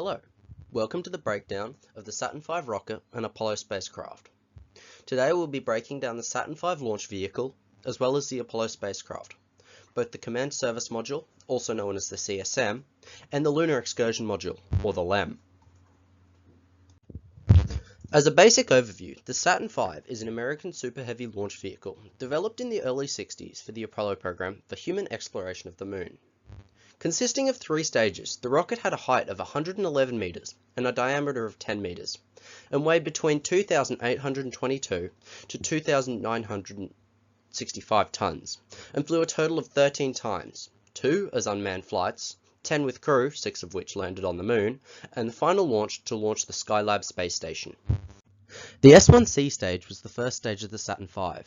Hello, welcome to the breakdown of the Saturn V rocket and Apollo spacecraft. Today we'll be breaking down the Saturn V launch vehicle as well as the Apollo spacecraft, both the Command Service Module, also known as the CSM, and the Lunar Excursion Module, or the LEM. As a basic overview, the Saturn V is an American Super Heavy launch vehicle developed in the early 60s for the Apollo program for human exploration of the Moon. Consisting of 3 stages, the rocket had a height of 111 meters and a diameter of 10 meters, and weighed between 2,822 to 2,965 tons, and flew a total of 13 times, 2 as unmanned flights, 10 with crew, 6 of which landed on the Moon, and the final launch to launch the Skylab space station. The S1C stage was the first stage of the Saturn V.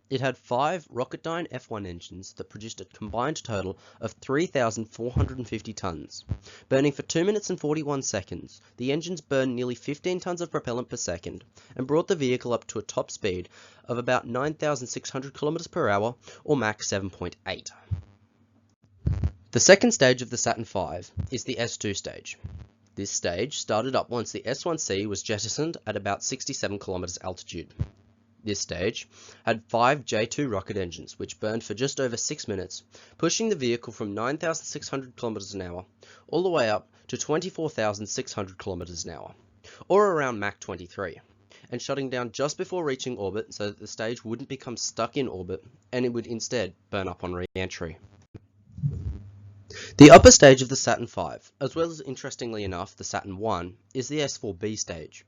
It had 5 Rocketdyne F1 engines that produced a combined total of 3,450 tons. Burning for 2 minutes and 41 seconds, the engines burned nearly 15 tons of propellant per second and brought the vehicle up to a top speed of about 9,600 km per hour, or Mach 7.8. The second stage of the Saturn V is the S2 stage. This stage started up once the S1C was jettisoned at about 67 km altitude. This stage had 5 J2 rocket engines, which burned for just over 6 minutes, pushing the vehicle from 9,600 km an hour all the way up to 24,600 km an hour, or around Mach 23, and shutting down just before reaching orbit so that the stage wouldn't become stuck in orbit and it would instead burn up on re-entry. The upper stage of the Saturn V, as well as interestingly enough the Saturn I, is the S4B stage.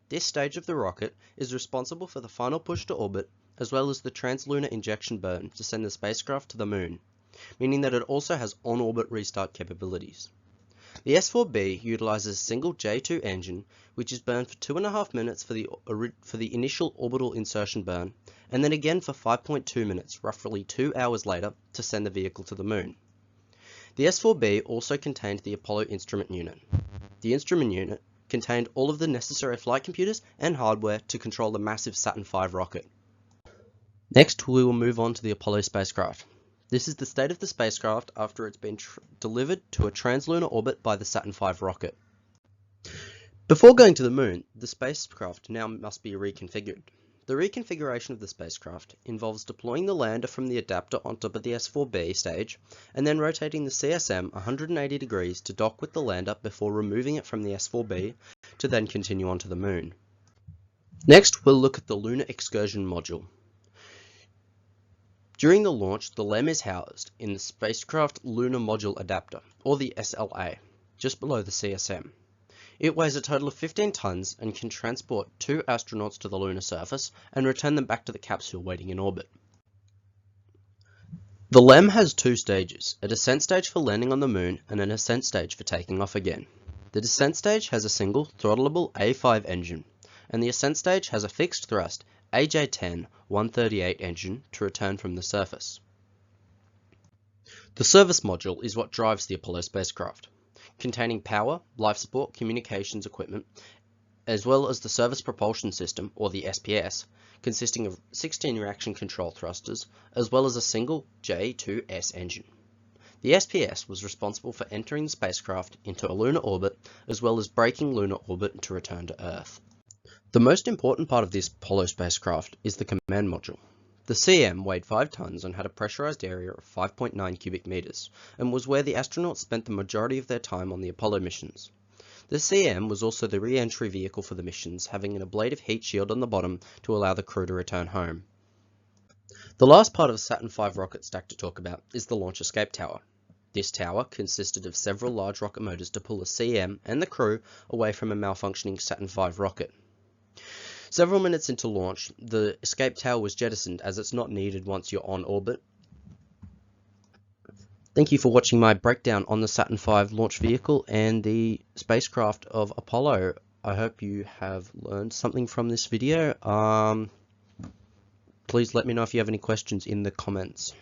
This stage of the rocket is responsible for the final push to orbit, as well as the translunar injection burn to send the spacecraft to the Moon, meaning that it also has on-orbit restart capabilities. The S4B utilizes a single J2 engine, which is burned for 2.5 minutes for the initial orbital insertion burn, and then again for 5.2 minutes, roughly 2 hours later, to send the vehicle to the Moon. The S4B also contained the Apollo Instrument Unit. The Instrument Unit contained all of the necessary flight computers and hardware to control the massive Saturn V rocket. Next, we will move on to the Apollo spacecraft. This is the state of the spacecraft after it's been delivered to a translunar orbit by the Saturn V rocket. Before going to the Moon, the spacecraft now must be reconfigured. The reconfiguration of the spacecraft involves deploying the lander from the adapter on top of the S4B stage, and then rotating the CSM 180 degrees to dock with the lander before removing it from the S4B to then continue on to the Moon. Next, we'll look at the Lunar Excursion Module. During the launch, the LEM is housed in the Spacecraft Lunar Module Adapter, or the SLA, just below the CSM. It weighs a total of 15 tons and can transport 2 astronauts to the lunar surface and return them back to the capsule waiting in orbit. The LEM has 2 stages, a descent stage for landing on the Moon and an ascent stage for taking off again. The descent stage has a single throttleable A5 engine, and the ascent stage has a fixed thrust AJ-10-138 engine to return from the surface. The service module is what drives the Apollo spacecraft, containing power, life support, communications equipment, as well as the Service Propulsion System, or the SPS, consisting of 16 reaction control thrusters, as well as a single J2S engine. The SPS was responsible for entering the spacecraft into a lunar orbit, as well as braking lunar orbit to return to Earth. The most important part of this Apollo spacecraft is the command module. The CM weighed 5 tons and had a pressurized area of 5.9 cubic meters, and was where the astronauts spent the majority of their time on the Apollo missions. The CM was also the re-entry vehicle for the missions, having an ablative heat shield on the bottom to allow the crew to return home. The last part of the Saturn V rocket stack to talk about is the launch escape tower. This tower consisted of several large rocket motors to pull the CM and the crew away from a malfunctioning Saturn V rocket. Several minutes into launch, the escape tower was jettisoned as it's not needed once you're on orbit. Thank you for watching my breakdown on the Saturn V launch vehicle and the spacecraft of Apollo. I hope you have learned something from this video. Please let me know if you have any questions in the comments.